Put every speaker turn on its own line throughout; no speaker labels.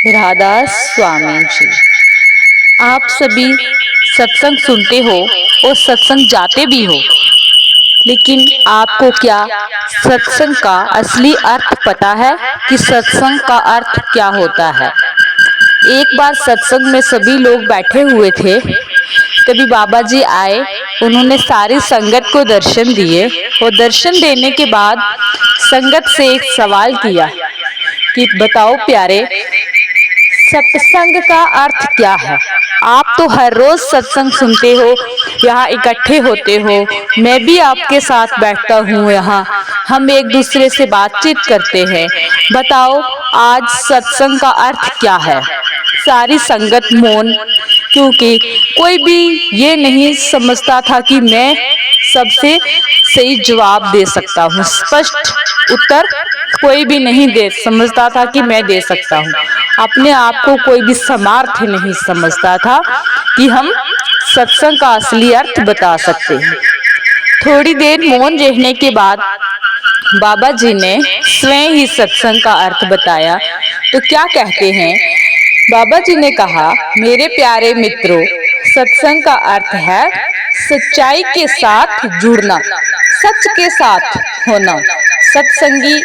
राधा स्वामी जी। आप सभी सत्संग सुनते हो और सत्संग जाते भी हो, लेकिन आपको क्या सत्संग का असली अर्थ पता है कि सत्संग का अर्थ क्या होता है? एक बार सत्संग में सभी लोग बैठे हुए थे, तभी बाबा जी आए। उन्होंने सारी संगत को दर्शन दिए और दर्शन देने के बाद संगत से एक सवाल किया कि बताओ प्यारे, सत्संग का अर्थ क्या है? आप तो हर रोज सत्संग सुनते हो, यहाँ इकट्ठे होते हो, मैं भी आपके साथ बैठता हूँ, यहाँ हम एक दूसरे से बातचीत करते हैं। बताओ आज सत्संग का अर्थ क्या है? सारी संगत मौन, क्योंकि कोई भी ये नहीं समझता था कि मैं सबसे सही जवाब दे सकता हूँ। स्पष्ट उत्तर कोई भी नहीं दे समझता था कि मैं दे सकता हूँ। अपने आप को कोई भी सामर्थ्य नहीं समझता था कि हम सत्संग का असली अर्थ बता सकते हैं। थोड़ी देर मौन रहने के बाद बाबा जी ने स्वयं ही सत्संग का अर्थ बताया। तो क्या कहते हैं बाबा जी ने कहा, मेरे प्यारे मित्रों, सत्संग का अर्थ है सच्चाई के साथ जुड़ना, सच के साथ होना। सत्संगी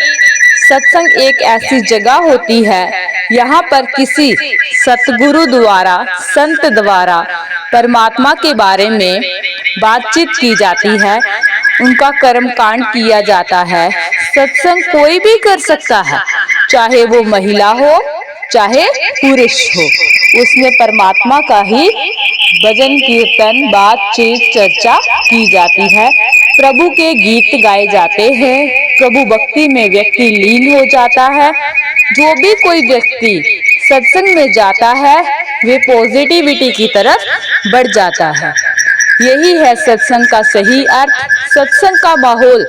सत्संग एक ऐसी जगह होती है, यहाँ पर किसी सतगुरु द्वारा, संत द्वारा परमात्मा के बारे में बातचीत की जाती है, उनका कर्म कांड किया जाता है। सत्संग कोई भी कर सकता है, चाहे वो महिला हो चाहे पुरुष हो, उसमें परमात्मा का ही भजन कीर्तन बातचीत चर्चा की जाती है। प्रभु के गीत गाए जाते हैं, प्रभु भक्ति में व्यक्ति लीन हो जाता है। जो भी कोई व्यक्ति सत्संग में जाता है वे पॉजिटिविटी की तरफ बढ़ जाता है। यही है सत्संग का सही अर्थ। सत्संग का माहौल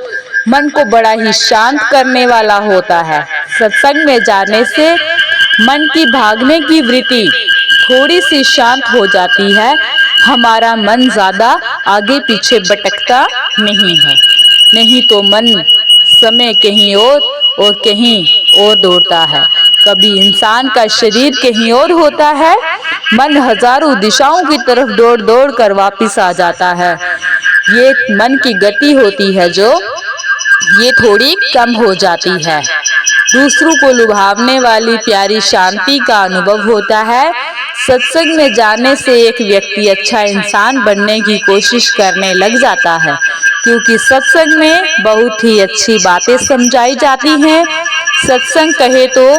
मन को बड़ा ही शांत करने वाला होता है। सत्संग में जाने से मन की भागने की वृत्ति थोड़ी सी शांत हो जाती है। हमारा मन ज्यादा आगे पीछे भटकता नहीं है, नहीं तो मन समय कहीं और कहीं और दौड़ता है। कभी इंसान का शरीर कहीं और होता है, मन हजारों दिशाओं की तरफ दौड़ दौड़ कर वापिस आ जाता है। ये मन की गति होती है जो ये थोड़ी कम हो जाती है। दूसरों को लुभावने वाली प्यारी शांति का अनुभव होता है। सत्संग में जाने से एक व्यक्ति अच्छा इंसान बनने की कोशिश करने लग जाता है, क्योंकि सत्संग में बहुत ही अच्छी बातें समझाई जाती हैं। सत्संग कहे तो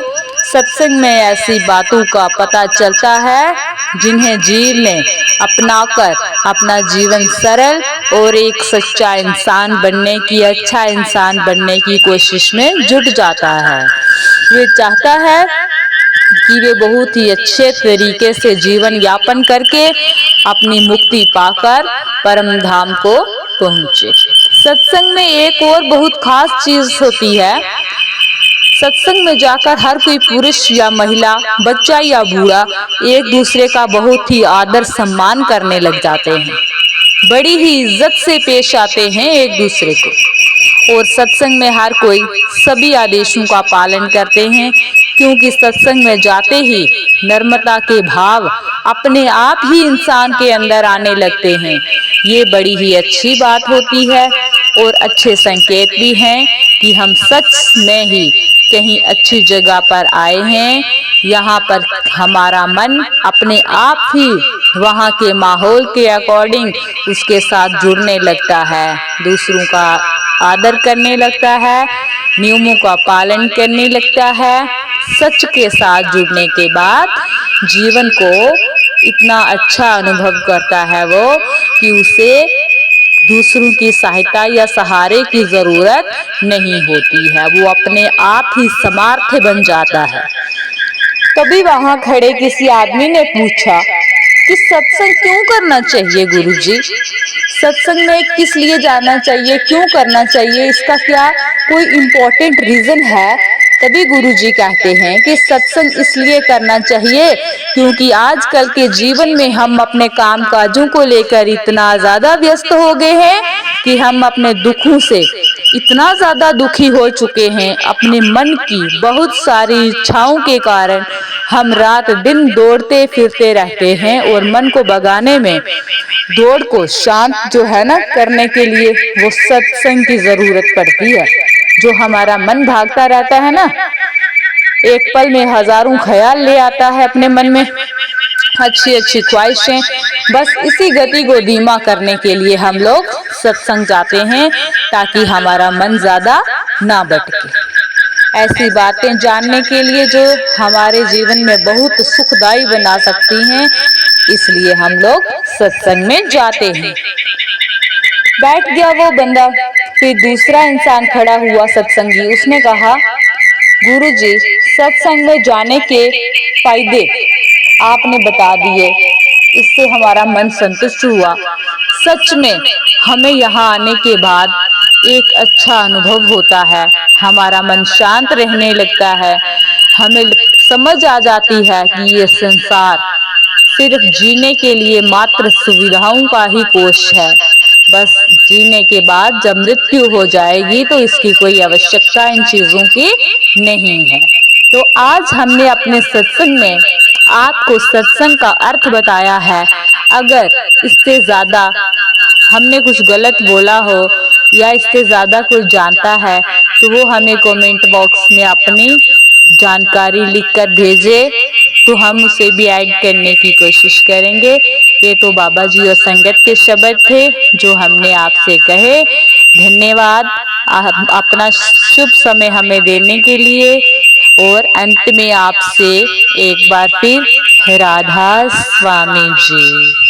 सत्संग में ऐसी बातों का पता चलता है जिन्हें जीव में अपनाकर अपना जीवन सरल और एक सच्चा इंसान बनने की, अच्छा इंसान बनने की कोशिश में जुट जाता है। वे चाहता है कि वे बहुत ही अच्छे तरीके से जीवन यापन करके अपनी मुक्ति पाकर परम धाम को पहुँचे। सत्संग में एक और बहुत खास चीज होती है। सत्संग में जाकर हर कोई पुरुष या महिला, बच्चा या बूढ़ा एक दूसरे का बहुत ही आदर सम्मान करने लग जाते हैं, बड़ी ही इज्जत से पेश आते हैं एक दूसरे को। और सत्संग में हर कोई सभी आदेशों का पालन करते हैं, क्योंकि सत्संग में जाते ही नम्रता के भाव अपने आप ही इंसान के अंदर आने लगते हैं। ये बड़ी ही अच्छी बात होती है और अच्छे संकेत भी हैं कि हम सच में ही कहीं अच्छी जगह पर आए हैं। यहाँ पर हमारा मन अपने आप ही वहाँ के माहौल के अकॉर्डिंग उसके साथ जुड़ने लगता है, दूसरों का आदर करने लगता है, नियमों का पालन करने लगता है। सच के साथ जुड़ने के बाद जीवन को इतना अच्छा अनुभव करता है वो कि उसे दूसरों की सहायता या सहारे की जरूरत नहीं होती है, वो अपने आप ही समर्थ बन जाता है। तभी वहां खड़े किसी आदमी ने पूछा कि सत्संग क्यों करना चाहिए गुरुजी? सत्संग में किस लिए जाना चाहिए, क्यों करना चाहिए, इसका क्या कोई इम्पोर्टेंट रीजन है? तभी गुरुजी कहते हैं कि सत्संग इसलिए करना चाहिए क्योंकि आजकल के जीवन में हम अपने काम काजों को लेकर इतना ज्यादा व्यस्त हो गए हैं कि हम अपने दुखों से इतना ज्यादा दुखी हो चुके हैं अपने मन की बहुत सारी इच्छाओं के कारण। हम रात दिन दौड़ते फिरते रहते हैं और मन को भगाने में, दौड़ को शांत जो है ना करने के लिए वो सत्संग की जरूरत पड़ती है। जो हमारा मन भागता रहता है ना, एक पल में हजारों ख्याल ले आता है अपने मन में, अच्छी अच्छी ख्वाहिशें। बस इसी गति को धीमा करने के लिए हम लोग सत्संग जाते हैं, ताकि हमारा मन ज्यादा ना भटके। ऐसी बातें जानने के लिए जो हमारे जीवन में बहुत सुखदायी बना सकती हैं, इसलिए हम लोग सत्संग में जाते हैं। बैठ गया वो बंदा, फिर दूसरा इंसान खड़ा हुआ सत्संगी। उसने कहा, गुरुजी, सत्संग में जाने के फायदे आपने बता दिए, इससे हमारा मन संतुष्ट हुआ। सच में हमें यहाँ आने के बाद एक अच्छा अनुभव होता है, हमारा मन शांत रहने लगता है। हमें समझ आ जाती है कि ये संसार सिर्फ जीने के लिए मात्र सुविधाओं का ही कोष है। बस जीने के बाद जब मृत्यु हो जाएगी तो इसकी कोई आवश्यकता इन चीजों की नहीं है। तो आज हमने अपने सत्संग में आपको सत्संग का अर्थ बताया है। अगर इससे ज्यादा हमने कुछ गलत बोला हो या इससे ज्यादा कुछ जानता है तो वो हमें कमेंट बॉक्स में अपनी जानकारी लिखकर भेजे, तो हम उसे भी ऐड करने की कोशिश करेंगे। ये तो बाबा जी और संगत के शब्द थे जो हमने आपसे कहे। धन्यवाद अपना शुभ समय हमें देने के लिए। और अंत में आपसे एक बार फिर राधा स्वामी जी।